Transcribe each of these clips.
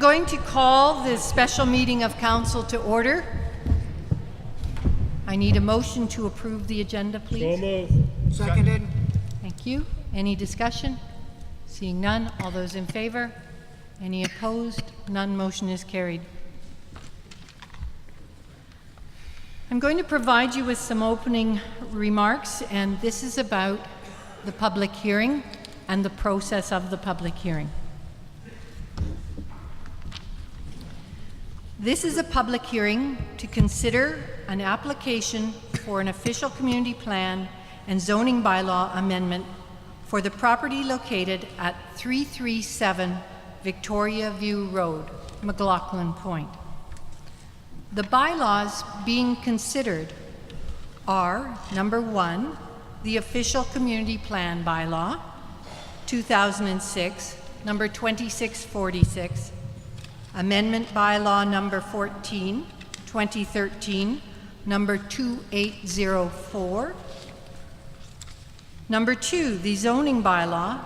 going to call this special meeting of council to order. I need a motion to approve the agenda, please. So moved. Seconded. Thank you. Any discussion? Seeing none, all those in favor? Any opposed? None. Motion is carried. I'm going to provide you with some opening remarks, and this is about the public hearing and the process of the public hearing. This is a public hearing to consider an application for an official community plan and zoning bylaw amendment for the property located at 337 Victoria View Road, McLoughlin Point. The bylaws being considered are, number 1, the official community plan bylaw, 2006, number 2646, amendment bylaw number 14, 2013, number 2804, number 2, the zoning bylaw,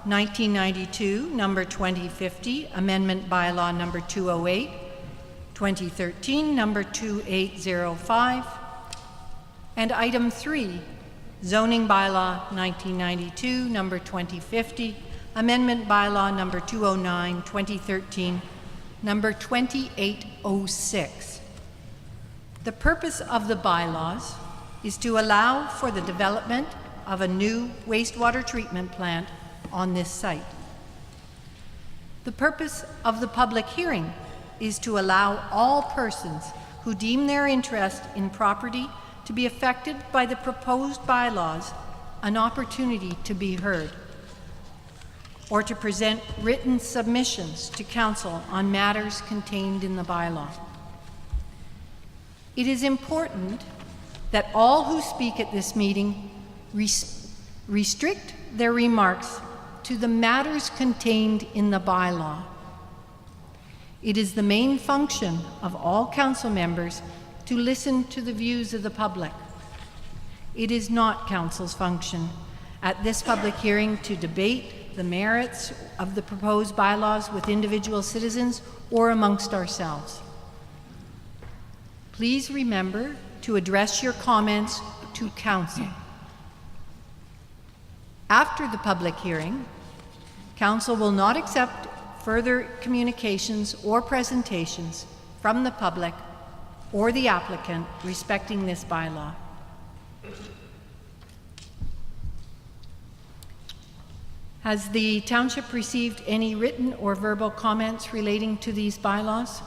1992, number 2050, amendment bylaw number 208, 2013, number 2805, and item 3, zoning bylaw 1992, number 2050, amendment bylaw number 209, 2013, number 2806. The purpose of the bylaws is to allow for the development of a new wastewater treatment plant on this site. The purpose of the public hearing is to allow all persons who deem their interest in property to be affected by the proposed bylaws an opportunity to be heard, or to present written submissions to council on matters contained in the bylaw. It is important that all who speak at this meeting restrict their remarks to the matters contained in the bylaw. It is the main function of all council members to listen to the views of the public. It is not council's function at this public hearing to debate the merits of the proposed bylaws with individual citizens or amongst ourselves. Please remember to address your comments to council. After the public hearing, council will not accept further communications or presentations from the public or the applicant respecting this bylaw. Has the township received any written or verbal comments relating to these bylaws?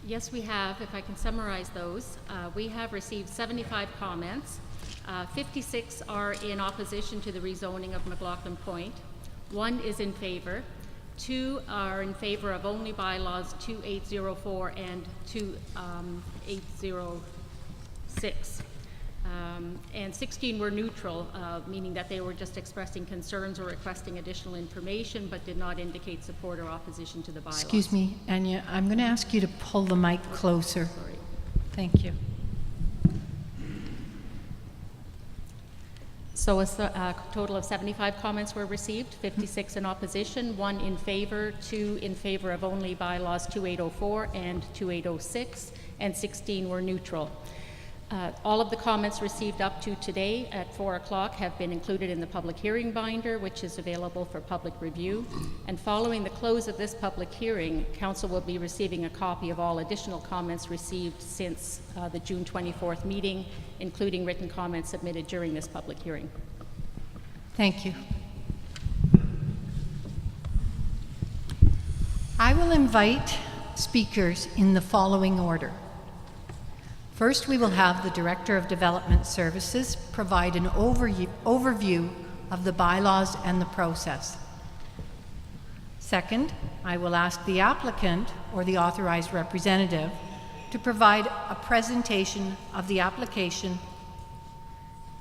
Yes, we have. If I can summarize those, we have received 75 comments. 56 are in opposition to the rezoning of McLoughlin Point. 1 is in favor. 2 are in favor of only bylaws 2804 and 2806. And 16 were neutral, meaning that they were just expressing concerns or requesting additional information, but did not indicate support or opposition to the bylaws. Excuse me, Anya, I'm going to ask you to pull the mic closer. Sorry. Thank you. So a total of 75 comments were received, 56 in opposition, 1 in favor, 2 in favor of only bylaws 2804 and 2806, and 16 were neutral. All of the comments received up to today at 4 o'clock have been included in the public hearing binder, which is available for public review. And following the close of this public hearing, council will be receiving a copy of all additional comments received since the June 24th meeting, including written comments submitted during this public hearing. Thank you. I will invite speakers in the following order. First, we will have the Director of Development Services provide an overview of the bylaws and the process. Second, I will ask the applicant or the authorized representative to provide a presentation of the application,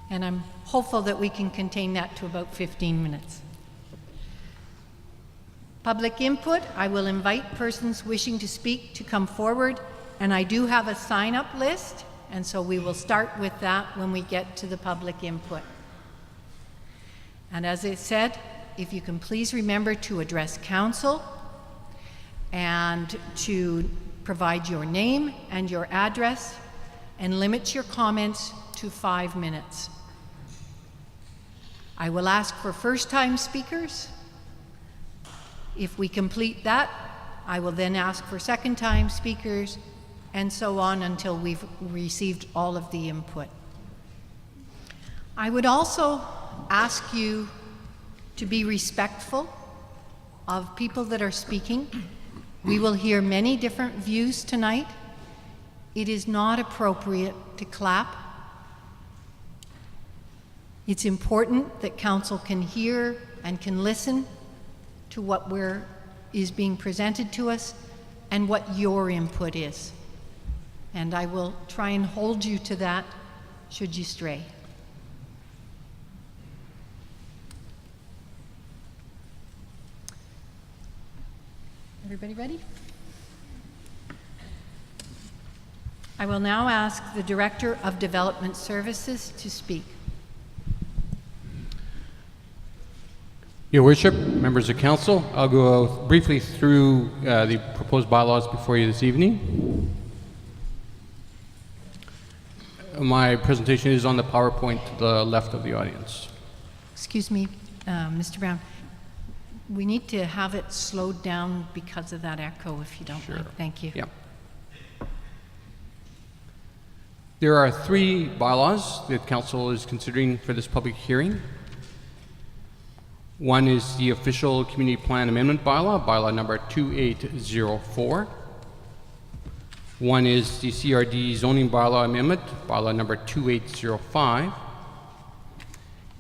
and I'm hopeful that we can contain that to about 15 minutes. Public input, I will invite persons wishing to speak to come forward, and I do have a sign-up list, and so we will start with that when we get to the public input. And as I said, if you can please remember to address council, and to provide your name and your address and limit your comments to 5 minutes. I will ask for first-time speakers. If we complete that, I will then ask for second-time speakers, and so on until we've received all of the input. I would also ask you to be respectful of people that are speaking. We will hear many different views tonight. It is not appropriate to clap. It's important that council can hear and can listen to what is being presented to us and what your input is. And I will try and hold you to that should you stray. Everybody ready? I will now ask the Director of Development Services to speak. Your Worship, members of council, I'll go briefly through the proposed bylaws before you this evening. My presentation is on the PowerPoint to the left of the audience. Excuse me, Mr. Brown. We need to have it slowed down because of that echo, if you don't mind. Thank you. Yeah. There are 3 bylaws that council is considering for this public hearing. One is the official community plan amendment bylaw, bylaw number 2804. One is the CRD zoning bylaw amendment, bylaw number 2805.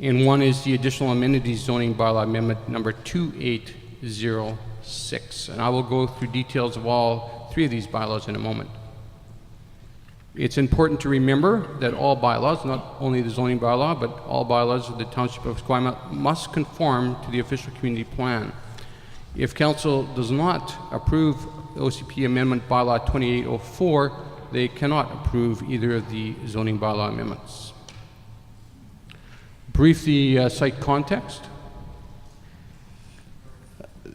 And one is the additional amenities zoning bylaw amendment number 2806. And I will go through details of all 3 of these bylaws in a moment. It's important to remember that all bylaws, not only the zoning bylaw, but all bylaws of the Township of Esquimalt must conform to the official community plan. If council does not approve the OCP amendment bylaw 2804, they cannot approve either of the zoning bylaw amendments. Brief the site context.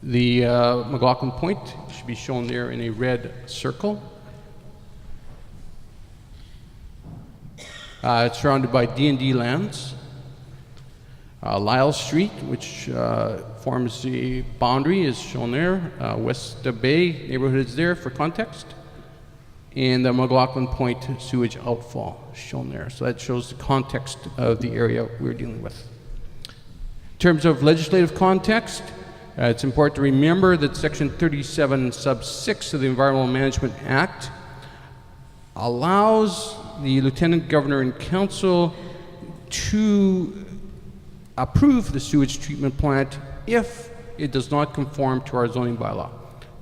The McLoughlin Point should be shown there in a red circle. It's surrounded by D&D lands. Lyle Street, which forms the boundary, is shown there. West Bay neighborhood is there for context. And the McLoughlin Point sewage outfall is shown there. So that shows the context of the area we're dealing with. In terms of legislative context, it's important to remember that Section 37 sub 6 of the Environmental Management Act allows the Lieutenant Governor and Council to approve the sewage treatment plant if it does not conform to our zoning bylaw.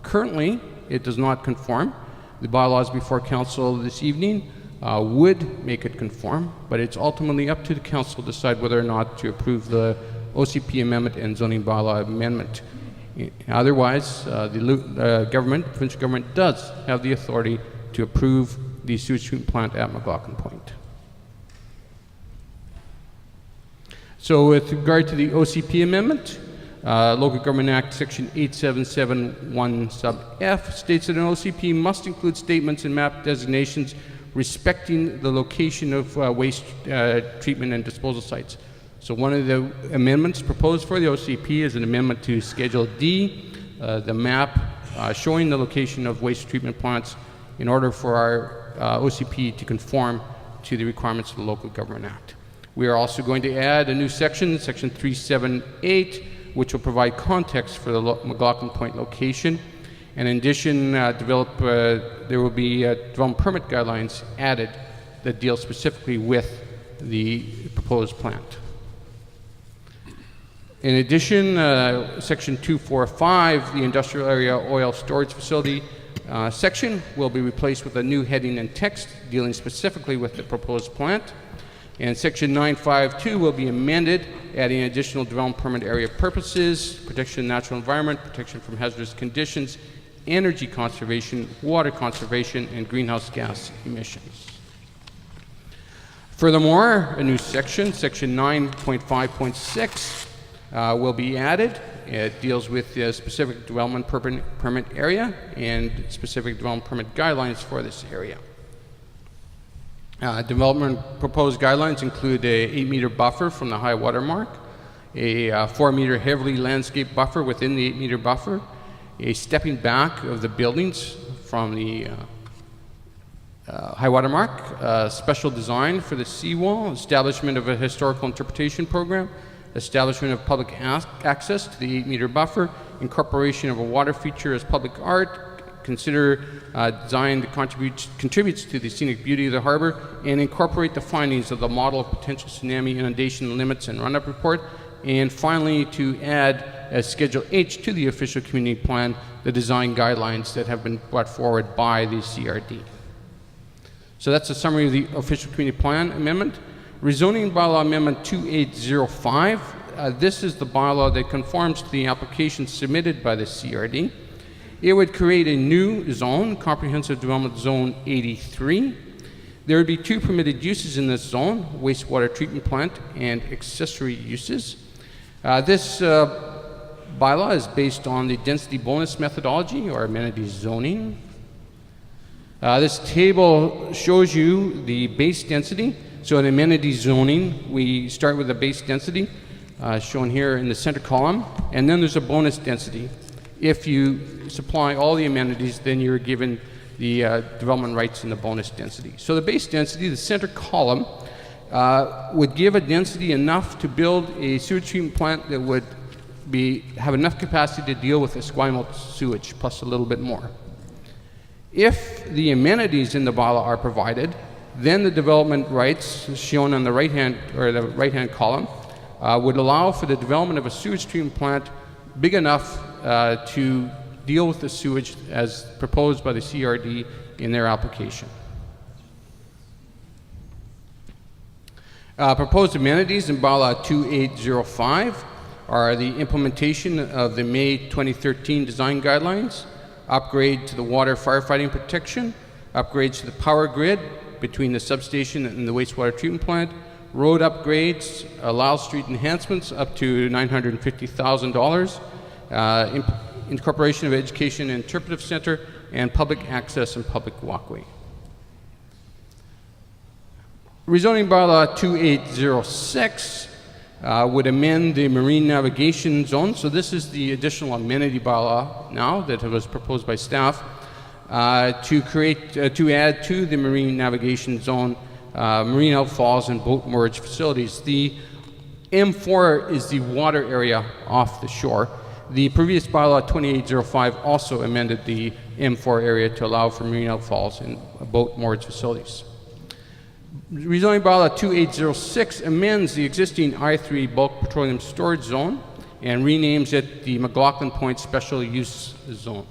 Currently, it does not conform. The bylaws before Council this evening would make it conform, but it's ultimately up to the Council to decide whether or not to approve the OCP amendment and zoning bylaw amendment. Otherwise, the government, provincial government, does have the authority to approve the sewage treatment plant at McLoughlin Point. So with regard to the OCP amendment, Local Government Act Section 8771 sub F states that an OCP must include statements and map designations respecting the location of waste treatment and disposal sites. So one of the amendments proposed for the OCP is an amendment to Schedule D, the map showing the location of waste treatment plants in order for our OCP to conform to the requirements of the Local Government Act. We are also going to add a new section, Section 378, which will provide context for the McLoughlin Point location. And in addition, there will be development permit guidelines added that deal specifically with the proposed plant. In addition, Section 245, the industrial area oil storage facility section will be replaced with a new heading and text dealing specifically with the proposed plant. And Section 952 will be amended, adding additional development permit area purposes, protection of natural environment, protection from hazardous conditions, energy conservation, water conservation, and greenhouse gas emissions. Furthermore, a new section, Section 9.5.6, will be added, It deals with the specific development permit area and specific development permit guidelines for this area. Development proposed guidelines include a 8-meter buffer from the high water mark, a 4-meter heavily landscaped buffer within the 8-meter buffer, a stepping back of the buildings from the high water mark, special design for the seawall, establishment of a historical interpretation program, establishment of public access to the 8-meter buffer, incorporation of a water feature as public art, consider design that contributes to the scenic beauty of the harbor, and incorporate the findings of the model of potential tsunami inundation limits and run-up report, and finally to add as Schedule H to the official community plan the design guidelines that have been brought forward by the CRD. So that's a summary of the official community plan amendment. Rezoning bylaw amendment 2805, this is the bylaw that conforms to the application submitted by the CRD. It would create a new zone, Comprehensive Development Zone 83. There would be 2 permitted uses in this zone, wastewater treatment plant and accessory uses. This bylaw is based on the density bonus methodology or amenity zoning. This table shows you the base density. So in amenity zoning, we start with the base density, shown here in the center column, and then there's a bonus density. If you supply all the amenities, then you're given the development rights in the bonus density. So the base density, the center column, would give a density enough to build a sewage treatment plant that would have enough capacity to deal with Esquimalt sewage, plus a little bit more. If the amenities in the bylaw are provided, then the development rights shown on the right-hand column would allow for the development of a sewage treatment plant big enough to deal with the sewage as proposed by the CRD in their application. Proposed amenities in bylaw 2805 are the implementation of the May 2013 design guidelines, upgrade to the water firefighting protection, upgrades to the power grid between the substation and the wastewater treatment plant, road upgrades, allow street enhancements up to $950,000, incorporation of education and interpretive center, and public access and public walkway. Rezoning bylaw 2806 would amend the marine navigation zone. So this is the additional amenity bylaw now that was proposed by staff to add to the marine navigation zone marine outfalls and boat moorage facilities. The M4 is the water area off the shore. The previous bylaw 2805 also amended the M4 area to allow for marine outfalls and boat moorage facilities. Rezoning bylaw 2806 amends the existing I3 bulk petroleum storage zone and renames it the McLoughlin Point Special Use Zone.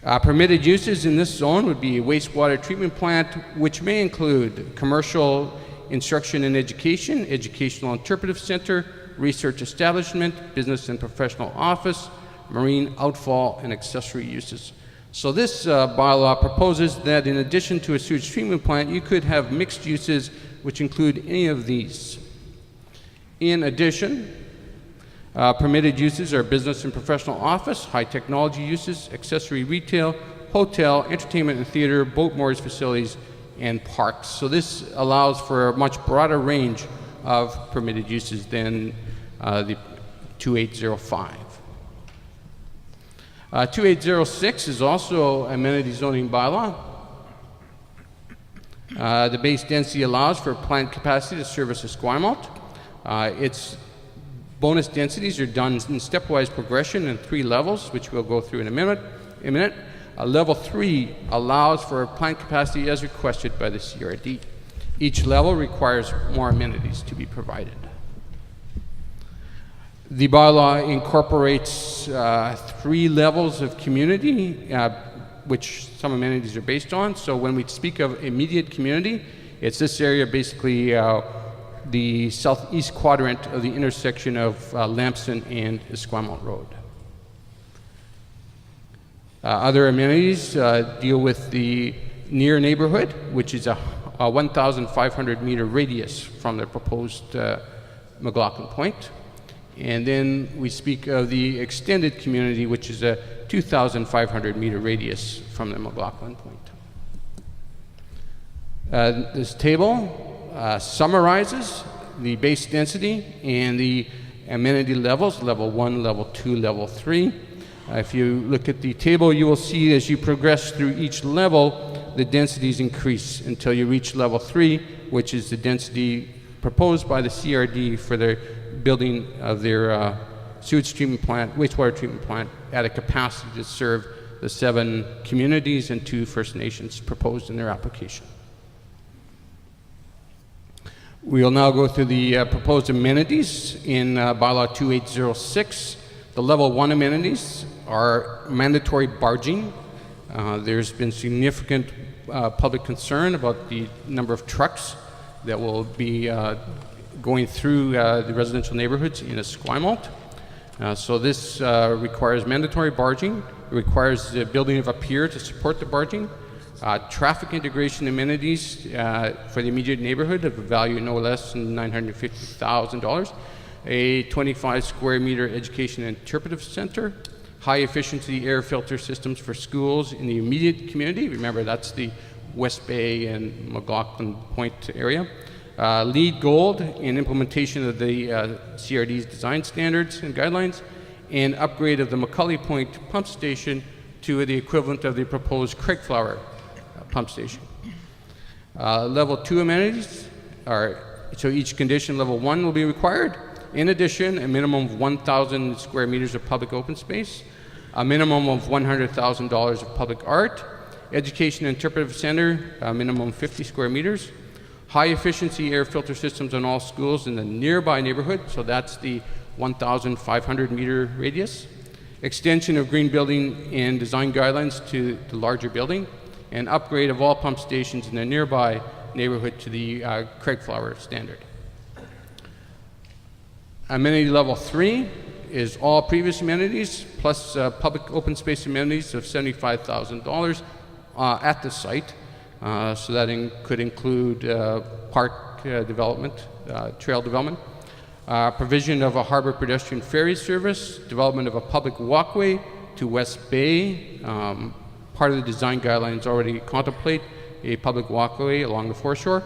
Permitted uses in this zone would be a wastewater treatment plant, which may include commercial instruction and education, educational interpretive center, research establishment, business and professional office, marine outfall, and accessory uses. So this bylaw proposes that in addition to a sewage treatment plant, you could have mixed uses which include any of these. In addition, permitted uses are business and professional office, high technology uses, accessory retail, hotel, entertainment and theater, boat moorage facilities, and parks. So this allows for a much broader range of permitted uses than the 2805. 2806 is also amenity zoning bylaw. The base density allows for plant capacity to service Esquimalt. Its bonus densities are done in stepwise progression in 3 levels, which we'll go through in a minute. Level 3 allows for plant capacity as requested by the CRD. Each level requires more amenities to be provided. The bylaw incorporates 3 levels of community, which some amenities are based on. So when we speak of immediate community, it's this area, basically the southeast quadrant of the intersection of Lamson and Esquimalt Road. Other amenities deal with the near neighborhood, which is a 1,500 meter radius from the proposed McLoughlin Point. And then we speak of the extended community, which is a 2,500 meter radius from the McLoughlin point. This table summarizes the base density and the amenity levels, level 1, level 2, level 3. If you look at the table, you will see as you progress through each level, the densities increase until you reach level 3, which is the density proposed by the CRD for their building of their sewage treatment plant, wastewater treatment plant, at a capacity to serve the 7 communities and 2 First Nations proposed in their application. We will now go through the proposed amenities in bylaw 2806. The level 1 amenities are mandatory barging. There's been significant public concern about the number of trucks that will be going through the residential neighborhoods in Esquimalt. So this requires mandatory barging. It requires the building of a pier to support the barging. Traffic integration amenities for the immediate neighborhood of a value no less than $950,000. A 25 square meter education and interpretive center. High efficiency air filter systems for schools in the immediate community. Remember, that's the West Bay and McLoughlin Point area. Lead gold in implementation of the CRD's design standards and guidelines, and upgrade of the McCully Point pump station to the equivalent of the proposed Craigflower pump station. Level 2 amenities are, so each condition level 1 will be required. In addition, a minimum of 1,000 square meters of public open space, a minimum of $100,000 of public art, education and interpretive center, a minimum 50 square meters, high efficiency air filter systems on all schools in the nearby neighborhood, so that's the 1,500 meter radius, extension of green building and design guidelines to the larger building, and upgrade of all pump stations in the nearby neighborhood to the Craigflower standard. Amenity level 3 is all previous amenities plus public open space amenities of $75,000 at the site. So that could include park development, trail development, provision of a harbor pedestrian ferry service, development of a public walkway to West Bay. Part of the design guidelines already contemplate a public walkway along the foreshore.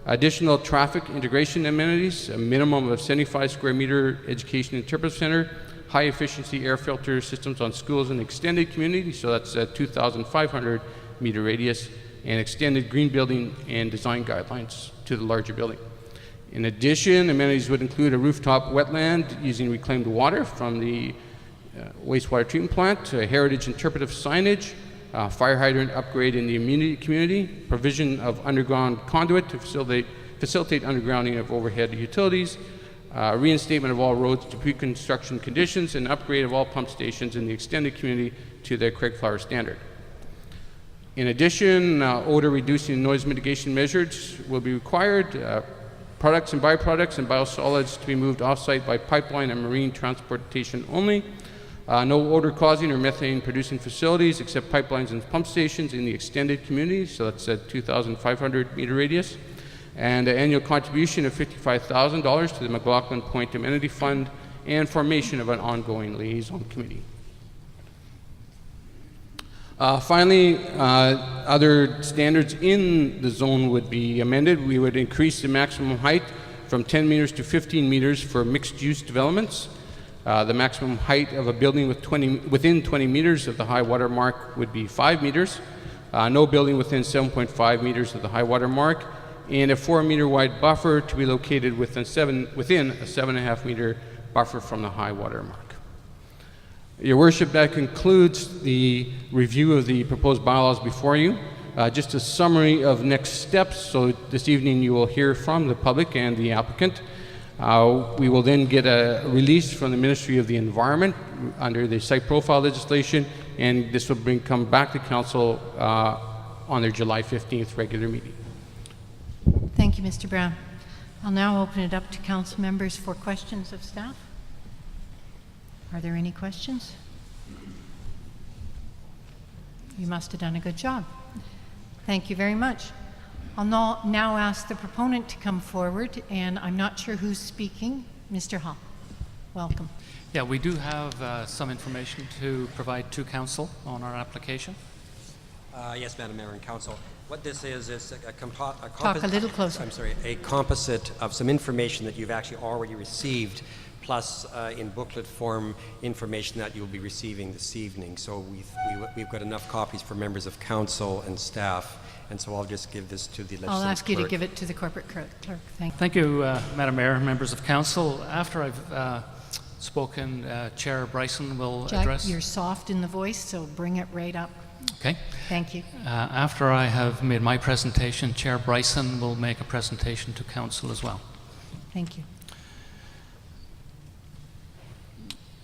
Additional traffic integration amenities, a minimum of 75 square meter education interpretive center, high efficiency air filter systems on schools and extended community, so that's a 2,500 meter radius, and extended green building and design guidelines to the larger building. In addition, amenities would include a rooftop wetland using reclaimed water from the wastewater treatment plant, heritage interpretive signage, fire hydrant upgrade in the immediate community, provision of underground conduit to facilitate undergrounding of overhead utilities, reinstatement of all roads to pre-construction conditions, and upgrade of all pump stations in the extended community to the Craigflower standard. In addition, odor reducing and noise mitigation measures will be required. Products and byproducts and biosolids to be moved off-site by pipeline and marine transportation only. No odor causing or methane producing facilities except pipelines and pump stations in the extended community, so that's a 2,500 meter radius. And an annual contribution of $55,000 to the McLoughlin Point Amenity Fund, and formation of an ongoing liaison committee. Finally, other standards in the zone would be amended. We would increase the maximum height from 10 meters to 15 meters for mixed-use developments. The maximum height of a building within 20 meters of the high water mark would be 5 meters. No building within 7.5 meters of the high water mark, and a 4 meter wide buffer to be located within a 7.5 meter buffer from the high water mark. Your Worship, that concludes the review of the proposed bylaws before you. Just a summary of next steps. So this evening you will hear from the public and the applicant. We will then get a release from the Ministry of the Environment under the site profile legislation, and this will come back to Council on their July 15th regular meeting. Thank you, Mr. Brown. I'll now open it up to council members for questions of staff. Are there any questions? You must have done a good job. Thank you very much. I'll now ask the proponent to come forward, and I'm not sure who's speaking. Mr. Hall. Welcome. Yeah, we do have some information to provide to Council on our application. Yes, Madam Mayor and Council. What this is Talk a little closer. I'm sorry, a composite of some information that you've actually already received, plus in booklet form information that you'll be receiving this evening. So we've got enough copies for members of Council and staff, and so I'll just give this to the legislative I'll ask you to clerk. give it to the corporate clerk. Thank you. Thank you, Madam Mayor, members of Council. After I've spoken, Chair Bryson will Jack, address. you're soft in the voice, so bring it right up. Okay. Thank you. After I have made my presentation, Chair Bryson will make a presentation to Council as well. Thank you.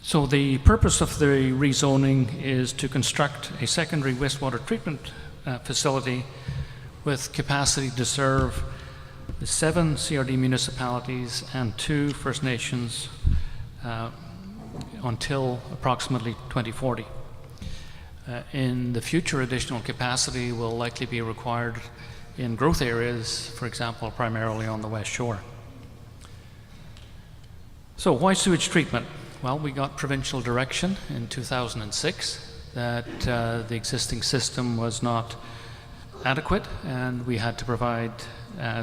So the purpose of the rezoning is to construct a secondary wastewater treatment facility with capacity to serve the 7 CRD municipalities and 2 First Nations until approximately 2040. In the future, additional capacity will likely be required in growth areas, for example, primarily on the West Shore. So why sewage treatment? Well, we got provincial direction in 2006 that the existing system was not adequate and we had to provide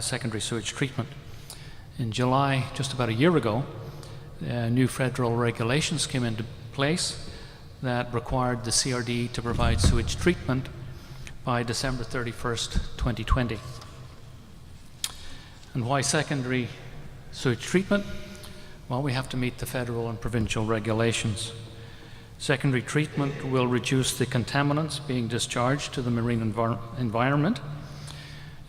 secondary sewage treatment. In July, just about a year ago, new federal regulations came into place that required the CRD to provide sewage treatment by December 31st, 2020. And why secondary sewage treatment? Well, we have to meet the federal and provincial regulations. Secondary treatment will reduce the contaminants being discharged to the marine environment,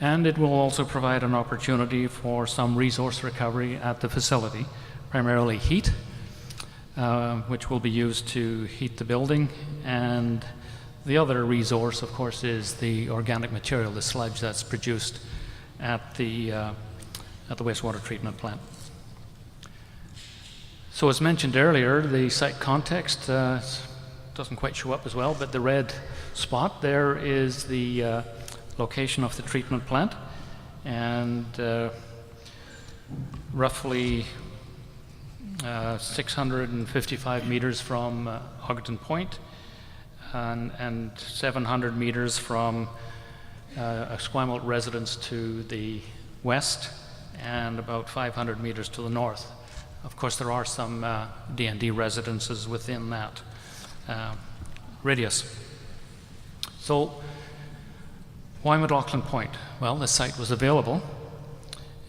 and it will also provide an opportunity for some resource recovery at the facility, primarily heat, which will be used to heat the building, and the other resource, of course, is the organic material, the sludge that's produced at the wastewater treatment plant. So as mentioned earlier, the site context doesn't quite show up as well, but the red spot there is the location of the treatment plant, and roughly 655 meters from Ogden Point and 700 meters from Esquimalt residence to the west and about 500 meters to the north. Of course, there are some D&D residences within that radius. So why McLoughlin Point? Well, the site was available.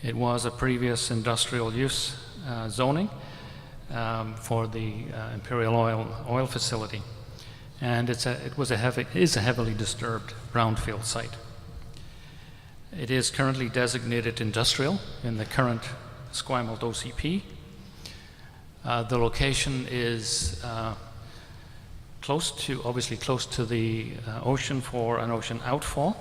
It was a previous industrial use zoning for the Imperial Oil facility, and is a heavily disturbed brownfield site. It is currently designated industrial in the current Esquimalt OCP. The location is obviously close to the ocean for an ocean outfall,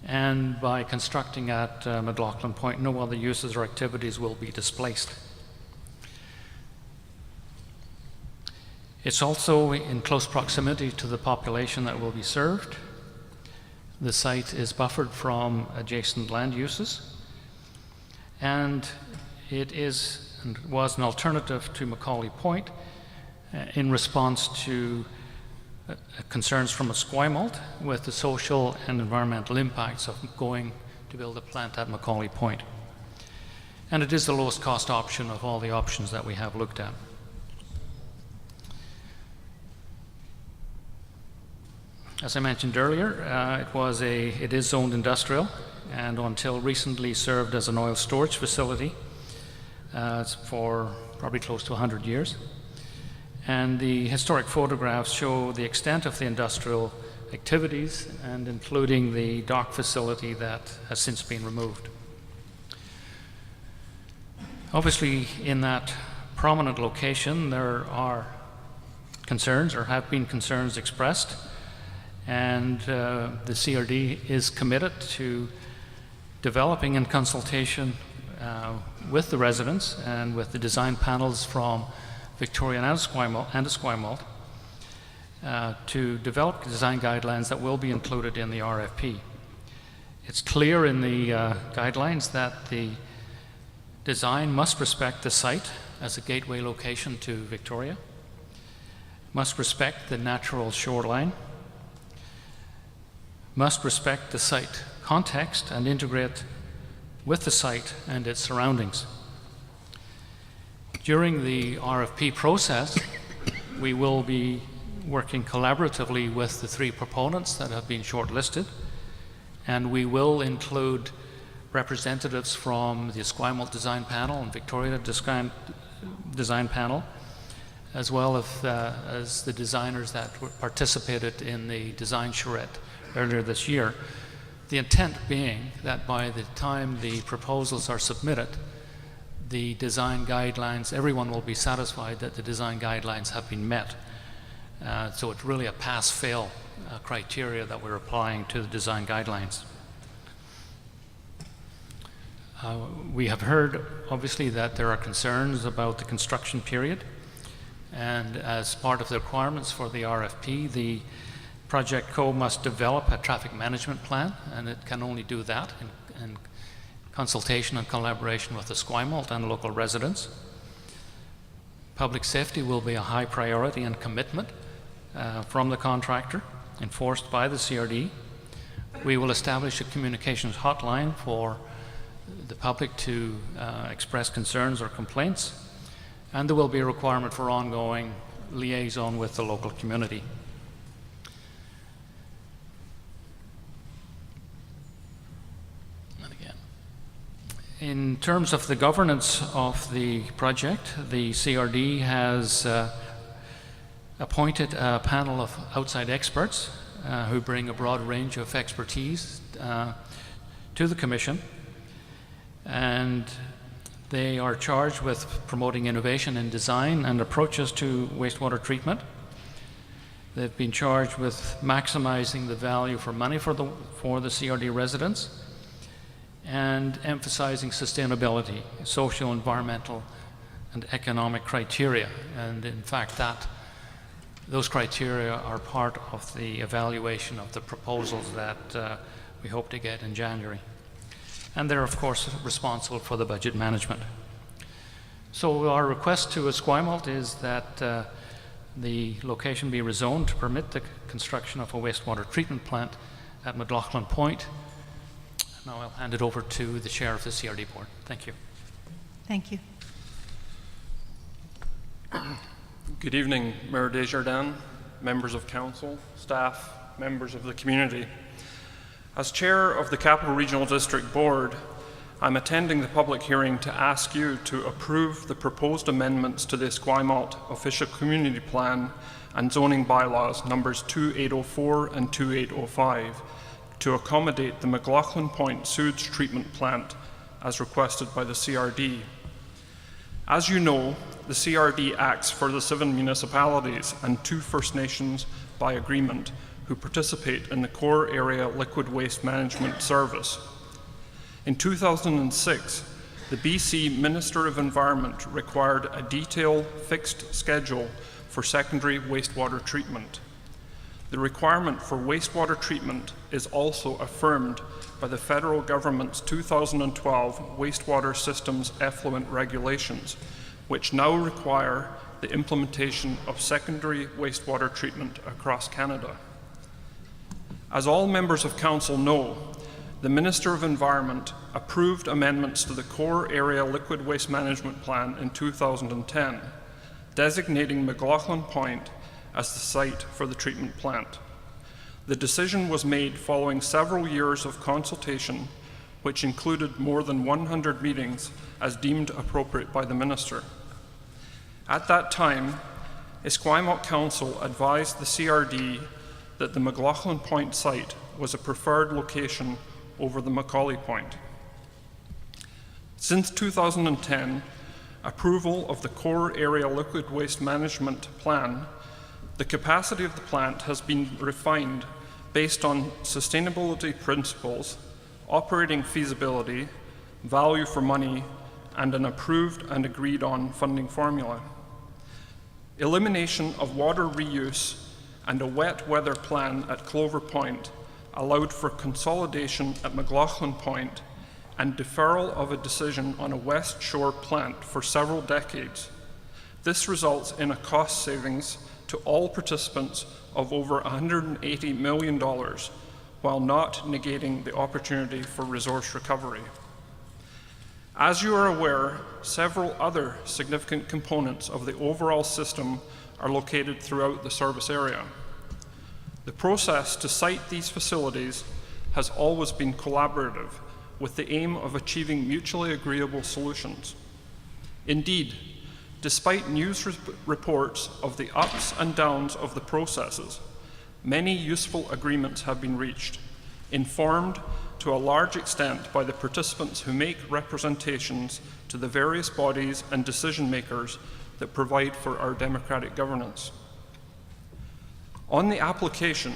and by constructing at McLoughlin Point, no other uses or activities will be displaced. It's also in close proximity to the population that will be served. The site is buffered from adjacent land uses, and it is and was an alternative to Macaulay Point in response to concerns from Esquimalt with the social and environmental impacts of going to build a plant at Macaulay Point. And it is the lowest cost option of all the options that we have looked at. As I mentioned earlier, it is zoned industrial and until recently served as an oil storage facility for probably close to 100 years. And the historic photographs show the extent of the industrial activities, and including the dock facility that has since been removed. Obviously, in that prominent location, there are concerns, or have been concerns expressed, and the CRD is committed to developing in consultation with the residents and with the design panels from Victoria and Esquimalt to develop design guidelines that will be included in the RFP. It's clear in the guidelines that the design must respect the site as a gateway location to Victoria, must respect the natural shoreline, must respect the site context and integrate with the site and its surroundings. During the RFP process, we will be working collaboratively with the 3 proponents that have been shortlisted, and we will include representatives from the Esquimalt Design Panel and Victoria Design Panel, as well as the designers that participated in the design charrette earlier this year. The intent being that by the time the proposals are submitted, the design guidelines, everyone will be satisfied that the design guidelines have been met. So it's really a pass-fail criteria that we're applying to the design guidelines. We have heard, obviously, that there are concerns about the construction period, and as part of the requirements for the RFP, the Project Co must develop a traffic management plan, and it can only do that in consultation and collaboration with the Esquimalt and local residents. Public safety will be a high priority and commitment from the contractor, enforced by the CRD. We will establish a communications hotline for the public to express concerns or complaints, and there will be a requirement for ongoing liaison with the local community. In terms of the governance of the project, the CRD has appointed a panel of outside experts who bring a broad range of expertise to the Commission, and they are charged with promoting innovation in design and approaches to wastewater treatment. They've been charged with maximizing the value for money for the CRD residents, and emphasizing sustainability, social, environmental, and economic criteria. And in fact, those criteria are part of the evaluation of the proposals that we hope to get in January. And they're, of course, responsible for the budget management. So our request to Esquimalt is that the location be rezoned to permit the construction of a wastewater treatment plant at McLoughlin Point. Now I'll hand it over to the chair of the CRD board. Thank you. Thank you. Good evening, Mayor Desjardins, members of council, staff, members of the community. As chair of the Capital Regional District Board, I'm attending the public hearing to ask you to approve the proposed amendments to the Esquimalt Official Community Plan and zoning bylaws numbers 2804 and 2805 to accommodate the McLoughlin Point sewage treatment plant as requested by the CRD. As you know, the CRD acts for the 7 municipalities and 2 First Nations by agreement who participate in the core area liquid waste management service. In 2006, the BC Minister of Environment required a detailed fixed schedule for secondary wastewater treatment. The requirement for wastewater treatment is also affirmed by the federal government's 2012 Wastewater Systems Effluent Regulations, which now require the implementation of secondary wastewater treatment across Canada. As all members of council know, the Minister of Environment approved amendments to the Core Area Liquid Waste Management Plan in 2010, designating McLoughlin Point as the site for the treatment plant. The decision was made following several years of consultation, which included more than 100 meetings as deemed appropriate by the Minister. At that time, Esquimalt Council advised the CRD that the McLoughlin Point site was a preferred location over the Macaulay Point. Since 2010, approval of the Core Area Liquid Waste Management Plan, the capacity of the plant has been refined based on sustainability principles, operating feasibility, value for money, and an approved and agreed on funding formula. Elimination of water reuse and a wet weather plan at Clover Point allowed for consolidation at McLoughlin Point and deferral of a decision on a West Shore plant for several decades. This results in a cost savings to all participants of over $180 million, while not negating the opportunity for resource recovery. As you are aware, several other significant components of the overall system are located throughout the service area. The process to site these facilities has always been collaborative, with the aim of achieving mutually agreeable solutions. Indeed, despite news reports of the ups and downs of the processes, many useful agreements have been reached, informed to a large extent by the participants who make representations to the various bodies and decision makers that provide for our democratic governance. On the application,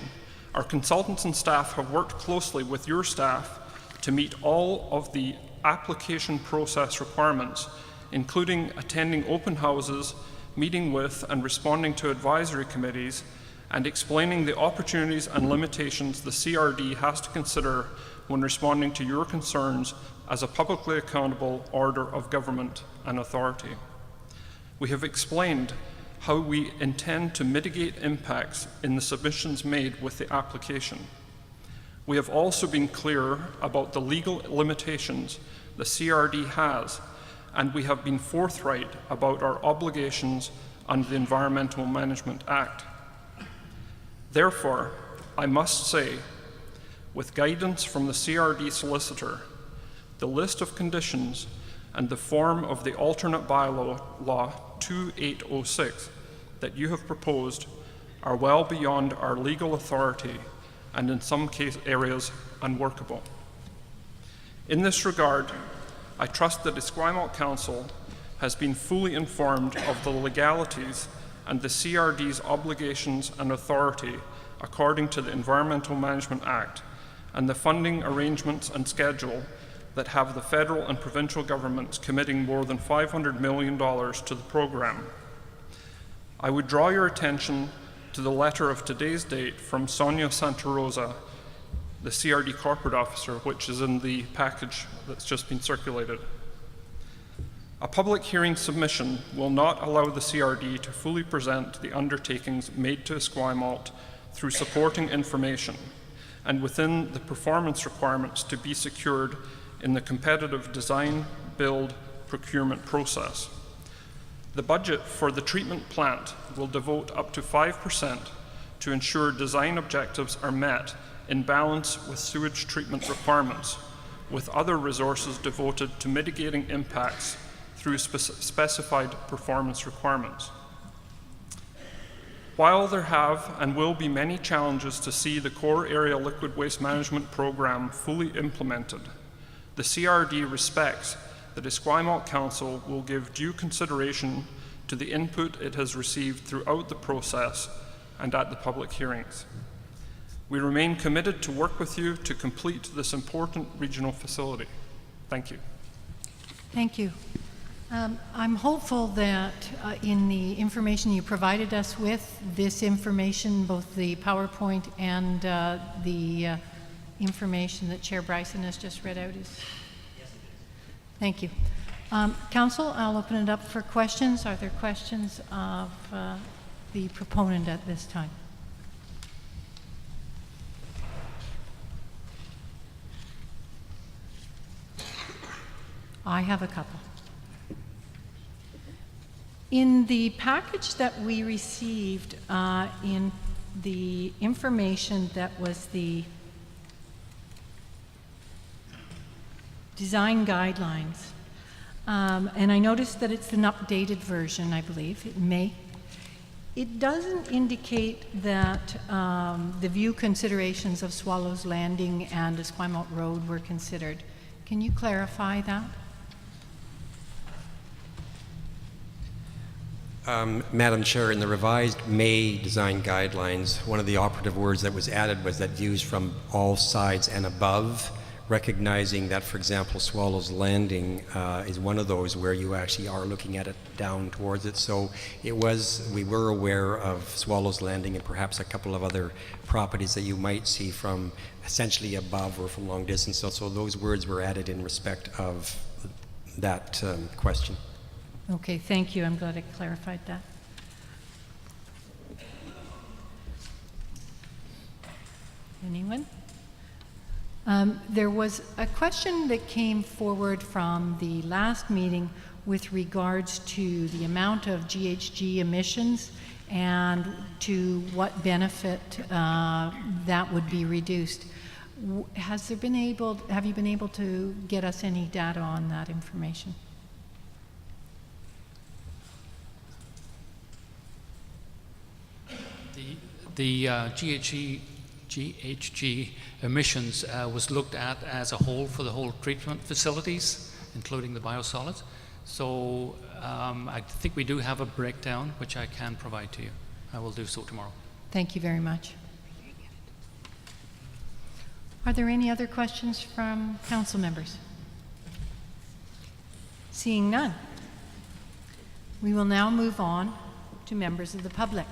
our consultants and staff have worked closely with your staff to meet all of the application process requirements, including attending open houses, meeting with and responding to advisory committees, and explaining the opportunities and limitations the CRD has to consider when responding to your concerns as a publicly accountable order of government and authority. We have explained how we intend to mitigate impacts in the submissions made with the application. We have also been clear about the legal limitations the CRD has, and we have been forthright about our obligations under the Environmental Management Act. Therefore, I must say, with guidance from the CRD solicitor, the list of conditions and the form of the alternate bylaw law 2806 that you have proposed are well beyond our legal authority and in some areas unworkable. In this regard, I trust that Esquimalt Council has been fully informed of the legalities and the CRD's obligations and authority according to the Environmental Management Act and the funding arrangements and schedule that have the federal and provincial governments committing more than $500 million to the program. I would draw your attention to the letter of today's date from Sonia Santa Rosa, the CRD corporate officer, which is in the package that's just been circulated. A public hearing submission will not allow the CRD to fully present the undertakings made to Esquimalt through supporting information and within the performance requirements to be secured in the competitive design, build, procurement process. The budget for the treatment plant will devote up to 5% to ensure design objectives are met in balance with sewage treatment requirements, with other resources devoted to mitigating impacts through specified performance requirements. While there have and will be many challenges to see the core area liquid waste management program fully implemented, the CRD respects that Esquimalt Council will give due consideration to the input it has received throughout the process and at the public hearings. We remain committed to work with you to complete this important regional facility. Thank you. Thank you. I'm hopeful that in the information you provided us with, this information, both the PowerPoint and the information that Chair Bryson has just read out is? Yes, it is. Thank you. Council, I'll open it up for questions. Are there questions of the proponent at this time? I have a couple. In the package that we received, in the information that was the design guidelines, and I noticed that it's an updated version, I believe. It doesn't indicate that the view considerations of Swallows Landing and Esquimalt Road were considered. Can you clarify that? Madam Chair, in the revised May design guidelines, one of the operative words that was added was that views from all sides and above recognizing that, for example, Swallows Landing is one of those where you actually are looking at it down towards it. So we were aware of Swallows Landing and perhaps a couple of other properties that you might see from essentially above or from long distance. So those words were added in respect of that question. Okay, thank you. I'm glad I clarified that. Anyone? There was a question that came forward from the last meeting with regards to the amount of GHG emissions and to what benefit that would be reduced. Have you been able to get us any data on that information? The GHG emissions was looked at as a whole for the whole treatment facilities, including the biosolids. So I think we do have a breakdown, which I can provide to you. I will do so tomorrow. Thank you very much. Are there any other questions from council members? Seeing none, we will now move on to members of the public.